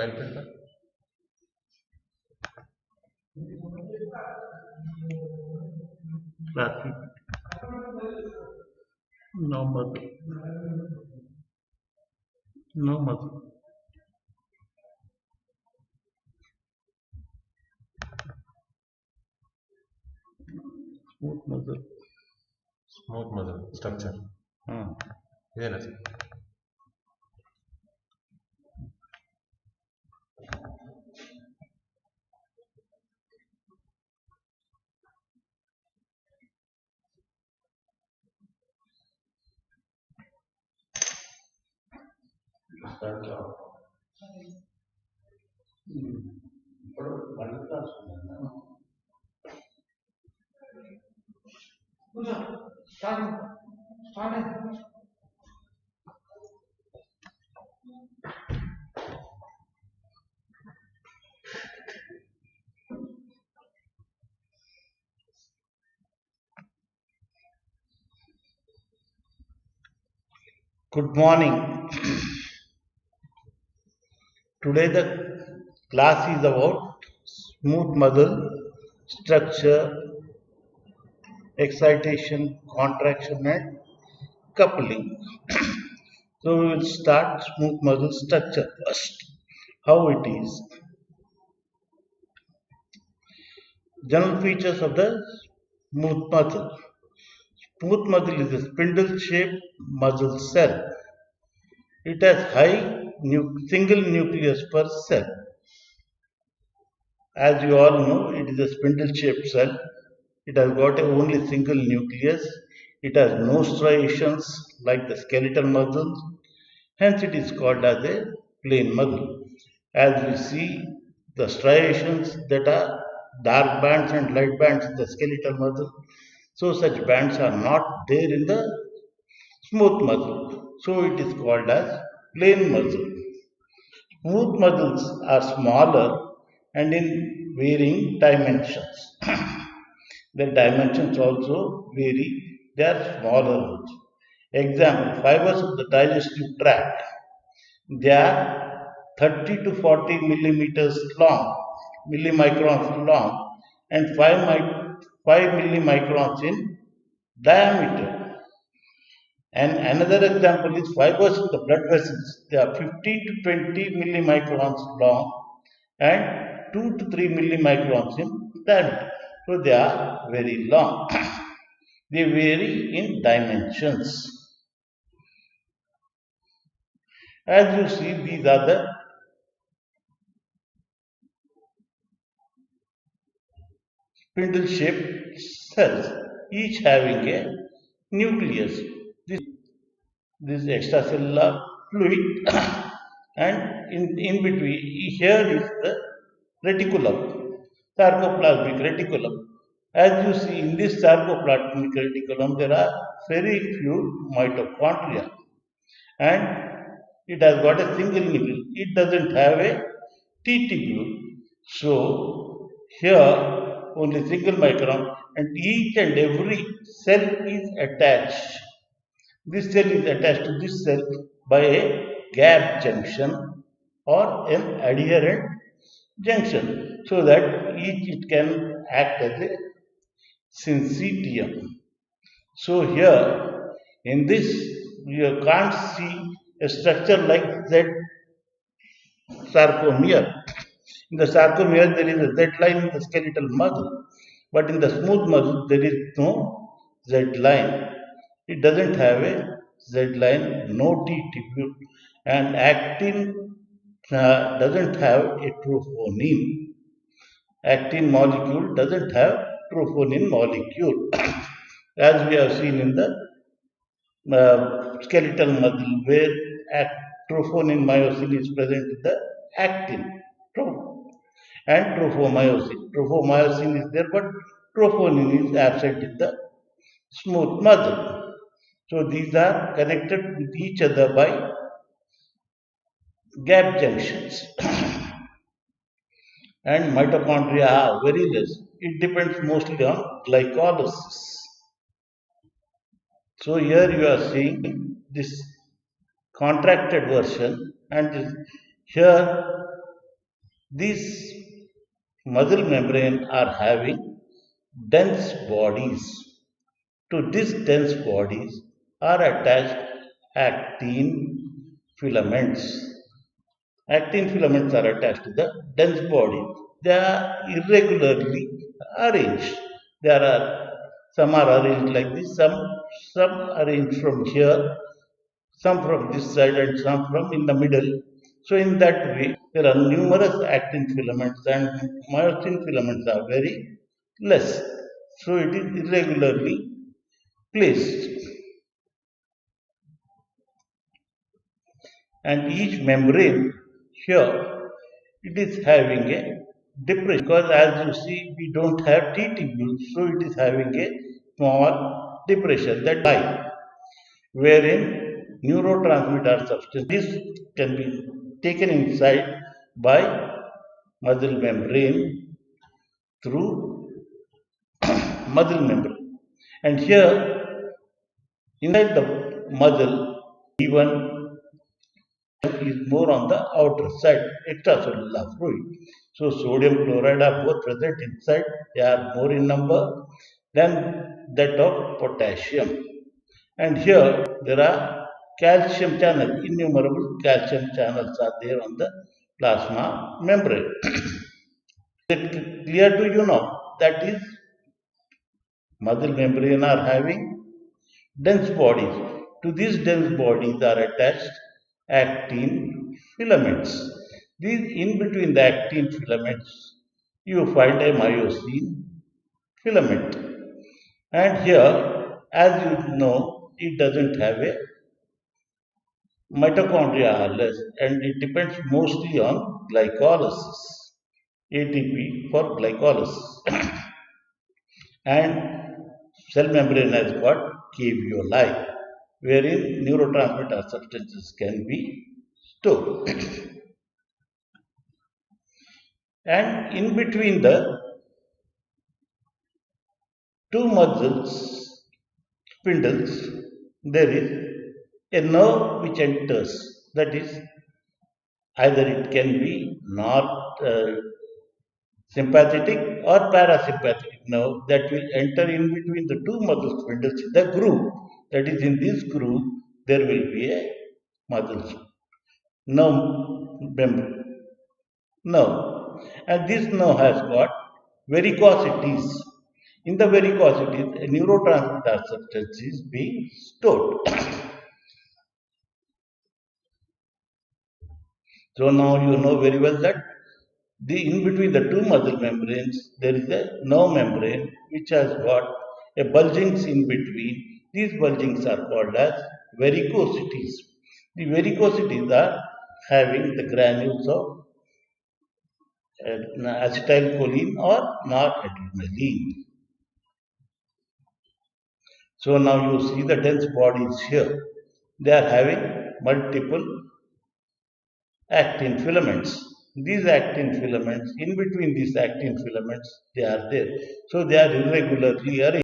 file filter. Classic. No mother. No mother. Smooth mother. Smooth muscle structure. ಇದೇನಾ sir? Good morning. Today the class is about smooth muscle structure, excitation, contraction and coupling. So we will start smooth muscle structure first. How it is. General features of the smooth muscle. Smooth muscle is a spindle-shaped muscle cell. It has high single nucleus per cell. As you all know, it is a spindle-shaped cell. It has got only single nucleus. It has no striations like the skeletal muscles. Hence, it is called as a plain muscle. As we see, the striations that are dark bands and light bands in the skeletal muscle. So, such bands are not there in the smooth muscle. So, it is called as plain muscle. Smooth muscles are smaller and in varying dimensions. The dimensions also vary. They are smaller. Example, fibers of the digestive tract. They are 30 to 40 millimeters long, millimicrons long, and 5 millimicrons in diameter. And another example is fibers of the blood vessels. They are 15 to 20 millimicrons long and 2 to 3 millimicrons in diameter. So they are very long. They vary in dimensions. As you see, these are the spindle-shaped cells, each having a nucleus. This extracellular fluid and in between here is the reticulum, sarcoplasmic reticulum. As you see in this sarcoplasmic reticulum, there are very few mitochondria and it has got a single nucleus. It doesn't have a T-tubule. So here only single micron and each and every cell is attached. This cell is attached to this cell by a gap junction or an adherent junction so that each it can act as a syncytium. So here in this you can't see a structure like Z sarcomere. In the sarcomere there is a Z line in the skeletal muscle, but in the smooth muscle there is no Z line. It doesn't have a Z line, no T-tubule, and actin doesn't have a troponin. Actin molecule doesn't have troponin molecule, as we have seen in the skeletal muscle, where troponin myosin is present in the actin and tropomyosin. Tropomyosin is there, but troponin is absent in the smooth muscle. So these are connected with each other by gap junctions. And mitochondria are very less. It depends mostly on glycolysis. So here you are seeing this contracted version, and here These muscle membrane are having dense bodies. To these dense bodies are attached actin filaments. Actin filaments are attached to the dense body. They are irregularly arranged. There are some are arranged like this, some arranged from here, some from this side, and some from in the middle. So in that way, there are numerous actin filaments, and myosin filaments are very less. So it is irregularly placed, and each membrane here it is having a depression, because as you see we don't have T tubules, so it is having a small depression, that line wherein neurotransmitter substance this can be taken inside by muscle membrane through muscle membrane, and here inside the muscle even is more on the outer side, extracellular fluid. So sodium chloride are both present inside, they are more in number than that of potassium. And here there are calcium channels, innumerable calcium channels are there on the plasma membrane. Is it clear to you now? That is, muscle membrane are having dense bodies. To these dense bodies are attached actin filaments. These in between the actin filaments, you find a myosin filament. And here, as you know, it doesn't have a mitochondria are less, and it depends mostly on glycolysis, ATP for glycolysis. And cell membrane has got caveoli, wherein neurotransmitter substances can be stored. And in between the two muscles, spindles, there is a nerve which enters. That is, either it can be not sympathetic or parasympathetic nerve that will enter in between the two muscle spindles, the groove. That is, in this groove, there will be a muscle nerve nerve. And this nerve has got varicosities. In the varicosities, a neurotransmitter substance is being stored. So now you know very well that in between the two muscle membranes, there is a nerve membrane which has got a bulgings in between. These bulgings are called as varicosities. The varicosities are having the granules of acetylcholine or noradrenaline. So now you see the dense bodies here. They are having multiple actin filaments. These actin filaments, in between these actin filaments, they are there. So they are irregularly arranged.